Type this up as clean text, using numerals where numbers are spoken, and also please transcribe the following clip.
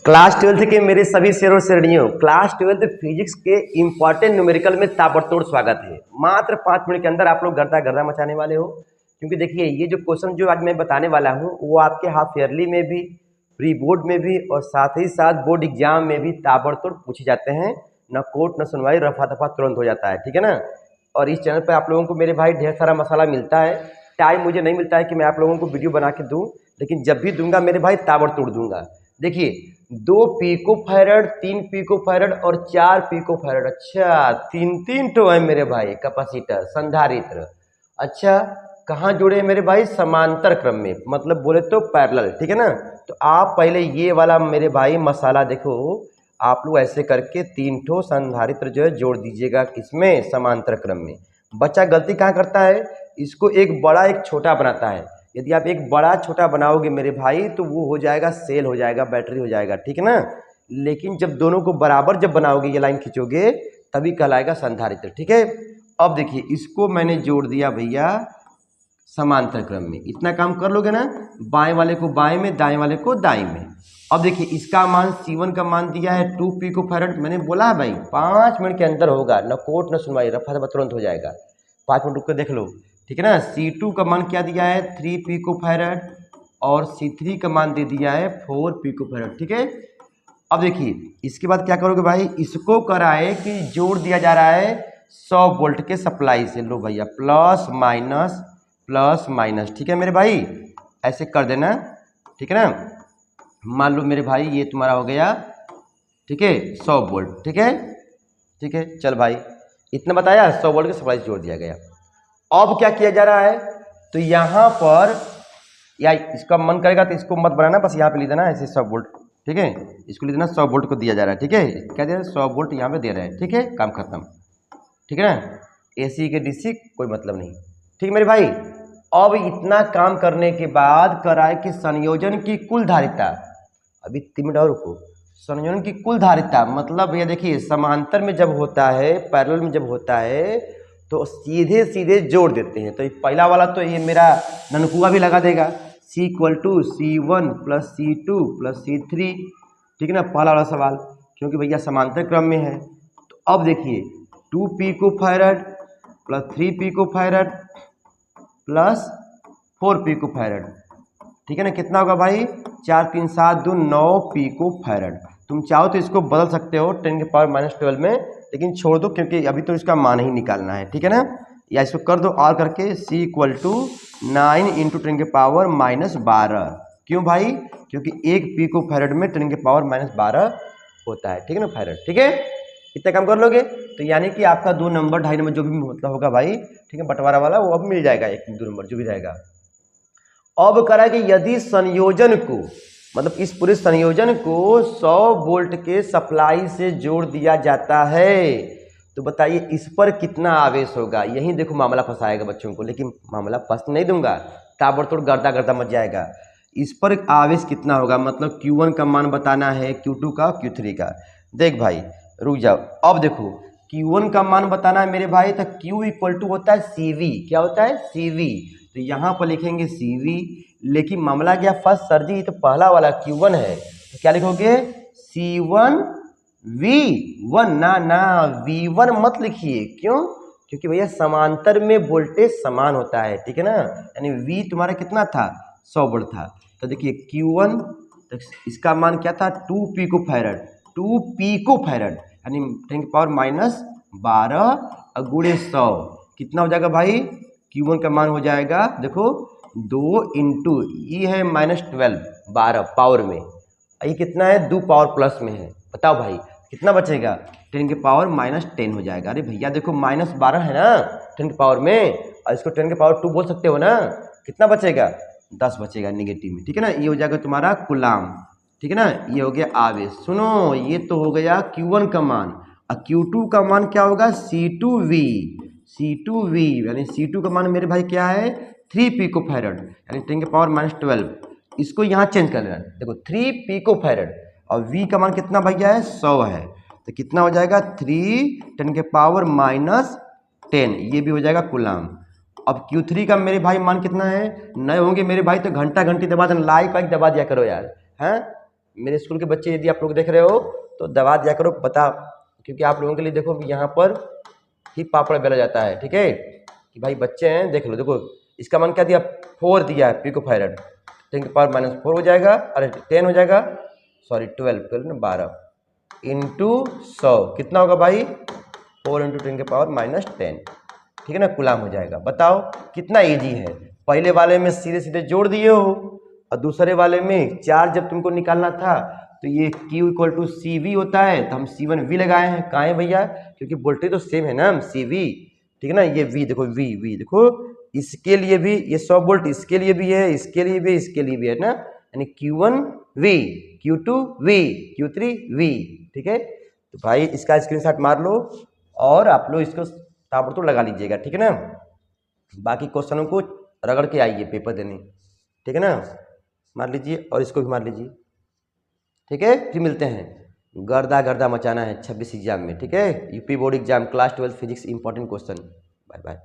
Class 12th के मेरे सभी शेर और शेरनियों, क्लास 12th फिजिक्स के इंपॉर्टेंट न्यूमेरिकल में ताबड़तोड़ स्वागत है। मात्र 5 मिनट के अंदर आप लोग गर्दा गर्दा मचाने वाले हो, क्योंकि देखिए ये जो क्वेश्चन जो आज मैं बताने वाला हूँ वो आपके हाफ ईयरली में भी, प्री बोर्ड में भी और साथ ही साथ बोर्ड एग्जाम में भी ताबड़तोड़ पूछे जाते हैं। न कोर्ट न सुनवाई, रफा दफा तुरंत हो जाता है, ठीक है ना। और इस चैनल पर आप लोगों को मेरे भाई ढेर सारा मसाला मिलता है। टाइम मुझे नहीं मिलता है कि मैं आप लोगों को वीडियो बना के दूँ, लेकिन जब भी दूंगा मेरे भाई ताबड़तोड़ दूंगा। देखिए 2 पिको फैरड, 3 पिको फैरड और 4 पिको फैरड। अच्छा, तीन तो है मेरे भाई कैपेसिटर, संधारित्र। अच्छा, कहाँ जुड़े हैं मेरे भाई? समांतर क्रम में, मतलब बोले तो पैरेलल, ठीक है ना। तो आप पहले ये वाला मेरे भाई मसाला देखो, आप लोग ऐसे करके 3 ठो संधारित्र जो है जोड़ दीजिएगा, किसमें? समांतर क्रम में। बच्चा गलती कहाँ करता है? इसको एक बड़ा एक छोटा बनाता है। यदि आप एक बड़ा छोटा बनाओगे मेरे भाई तो वो हो जाएगा सेल, हो जाएगा बैटरी, हो जाएगा, ठीक है ना। लेकिन जब दोनों को बराबर जब बनाओगे, ये लाइन खींचोगे, तभी कहलाएगा संधारित्र, ठीक है। अब देखिए इसको मैंने जोड़ दिया भैया समांतर क्रम में। इतना काम कर लोगे ना, बाएं वाले को बाएं में, दाएं वाले को दाएं में। अब देखिए इसका मान C1 का मान दिया है 2 पिको फैरड। मैंने बोला है भाई 5 मिनट के अंदर होगा, न कोर्ट न सुनवाई, रफा दफा तुरंत हो जाएगा। 5 मिनट रुक कर देख लो, ठीक है ना। C2 का मान क्या दिया है? 3 पिको फैरड और C3 का मान दे दिया है 4 पिको फैरड, ठीक है। अब देखिए इसके बाद क्या करोगे भाई? इसको कराए कि जोड़ दिया जा रहा है 100 वोल्ट के सप्लाई से। लो भैया प्लस माइनस, ठीक है मेरे भाई, ऐसे कर देना, ठीक है ना। मान लो मेरे भाई ये तुम्हारा हो गया, ठीक है, 100 वोल्ट, ठीक है, ठीक है। चल भाई इतना बताया, 100 वोल्ट के सप्लाई से जोड़ दिया गया। अब क्या किया जा रहा है? तो यहाँ पर या इसका मन करेगा तो इसको मत बनाना, बस यहाँ पे लिख देना ऐसे 100 वोल्ट, ठीक है। इसको लिख देना 100 वोल्ट को दिया जा रहा है, ठीक है। क्या दे रहा है? 100 वोल्ट यहाँ पे दे रहे हैं, ठीक है, काम खत्म, ठीक है ना। AC के DC कोई मतलब नहीं, ठीक मेरे भाई। अब इतना काम करने के बाद कराए कि संयोजन की कुल धारिता, अभी 3 मिनट और रुको। संयोजन की कुल धारिता मतलब भैया देखिए समांतर में जब होता है, पैरेलल में जब होता है तो सीधे सीधे जोड़ देते हैं। तो पहला वाला तो ये मेरा ननकुआ भी लगा देगा, C = C1 + C2 + C3, ठीक है ना, पहला वाला सवाल, क्योंकि भैया समांतर क्रम में है। तो अब देखिए 2 pico farad + 3 pico farad + 4 pico farad, ठीक है ना। कितना होगा भाई? 4 3 7 2 9 पिको फैरड। तुम चाहो तो इसको बदल सकते हो 10⁻⁻12 में, लेकिन छोड़ दो क्योंकि अभी तो इसका मान ही निकालना है, ठीक है ना। या इसको कर दो और करके C = 9 × 10⁻12। क्यों भाई? क्योंकि 1 पिको फैरड में 10⁻12 होता है, ठीक है ना, फैरड, ठीक है। इतना काम कर लोगे तो यानी कि आपका 2 नंबर 2.5 नंबर जो भी मतलब होगा भाई, ठीक है, बंटवारा वाला वो अब मिल जाएगा, 1 2 नंबर जो भी रहेगा। अब करा कि यदि संयोजन को, मतलब इस पूरे संयोजन को 100 वोल्ट के सप्लाई से जोड़ दिया जाता है, तो बताइए इस पर कितना आवेश होगा। यही देखो मामला फंसाएगा बच्चों को, लेकिन मामला फंस नहीं दूंगा, ताबड़तोड़ गर्दा गर्दा मच जाएगा। इस पर आवेश कितना होगा, मतलब Q1 का मान बताना है, Q2 का, Q3 का। देख भाई रुक जाओ, अब देखो Q1 का मान बताना है मेरे भाई, तो Q = होता है CV। क्या होता है? CV। तो यहाँ पर लिखेंगे CV, लेकिन मामला क्या फर्स्ट सर जी, तो पहला वाला Q1 है, तो क्या लिखोगे? C1 V1 ना V1 मत लिखिए। क्यों? क्योंकि भैया समांतर में वोल्टेज समान होता है, ठीक है ना। यानी V तुम्हारा कितना था? 100 वोल्ट था। तो देखिए Q1, तो इसका मान क्या था? 2 पिको फैरड, 2 पिको फैरड यानी 10⁻12 गुणे 100, कितना हो जाएगा भाई? Q1 का मान हो जाएगा, देखो 2 × ये है -12, 12 पावर में, ये कितना है? 2 पावर प्लस में है। बताओ भाई कितना बचेगा? 10⁻10 हो जाएगा। अरे भैया देखो -12 है ना 10 की पावर में, और इसको 10 की पावर 2 बोल सकते हो ना। कितना बचेगा? 10 बचेगा निगेटिव में, ठीक है ना। ये हो जाएगा तुम्हारा कूलाम, ठीक है ना। ये हो गया आवेश। सुनो, ये तो हो गया Q1 का मान, और Q2 का मान क्या होगा? C2V। यानी C2 का मान मेरे भाई क्या है? 3 पिको फैरड यानी 10⁻12। इसको यहाँ चेंज कर लेना, देखो 3 पिको फैरड और V का मान कितना भैया है? 100 है। तो कितना हो जाएगा? 3 10⁻10, ये भी हो जाएगा कूलाम। अब Q3 का मेरे भाई मान कितना है? नए होंगे मेरे भाई तो घंटा घंटी दबा देना, लाइक दबा दिया करो यार, हैं। मेरे स्कूल के बच्चे यदि आप लोग देख रहे हो तो दबा दिया करो बता, क्योंकि आप लोगों के लिए देखो यहाँ पर ही पापड़ बेला जाता है, ठीक है कि भाई बच्चे हैं देख लो। देखो इसका मान क्या दिया 4 दिया है पिको फैरड, 10 की पावर -4 हो जाएगा, अरे 10 हो जाएगा, सॉरी 12 ना 12 इंटू 100 कितना होगा भाई 4 इंटू 10 की पावर -10, ठीक है ना, कूलाम हो जाएगा। बताओ कितना इजी है। पहले वाले में सीधे सीधे जोड़ दिए हो और दूसरे वाले में चार्ज जब तुमको निकालना था तो ये Q इक्वल टू CV होता है, तो हम C1V लगाए हैं। कहाँ है भैया, क्योंकि वोल्टेज तो सेम है ना CV, ठीक है ना। ये V देखो V देखो, इसके लिए भी ये 100 वोल्ट, इसके लिए भी है, इसके लिए भी, इसके लिए भी है ना, यानी Q1V, Q2V, Q3V, ठीक है। तो भाई इसका स्क्रीनशॉट मार लो और आप लोग इसको ताबड़तोड़ लगा लीजिएगा, ठीक है ना। बाकी क्वेश्चनों को रगड़ के आइए पेपर देने, ठीक है ना, मार लीजिए और इसको भी मार लीजिए, ठीक है। फिर मिलते हैं, गर्दा गर्दा मचाना है 26 एग्जाम में, ठीक है। UP board exam class 12 physics important question. Bye bye.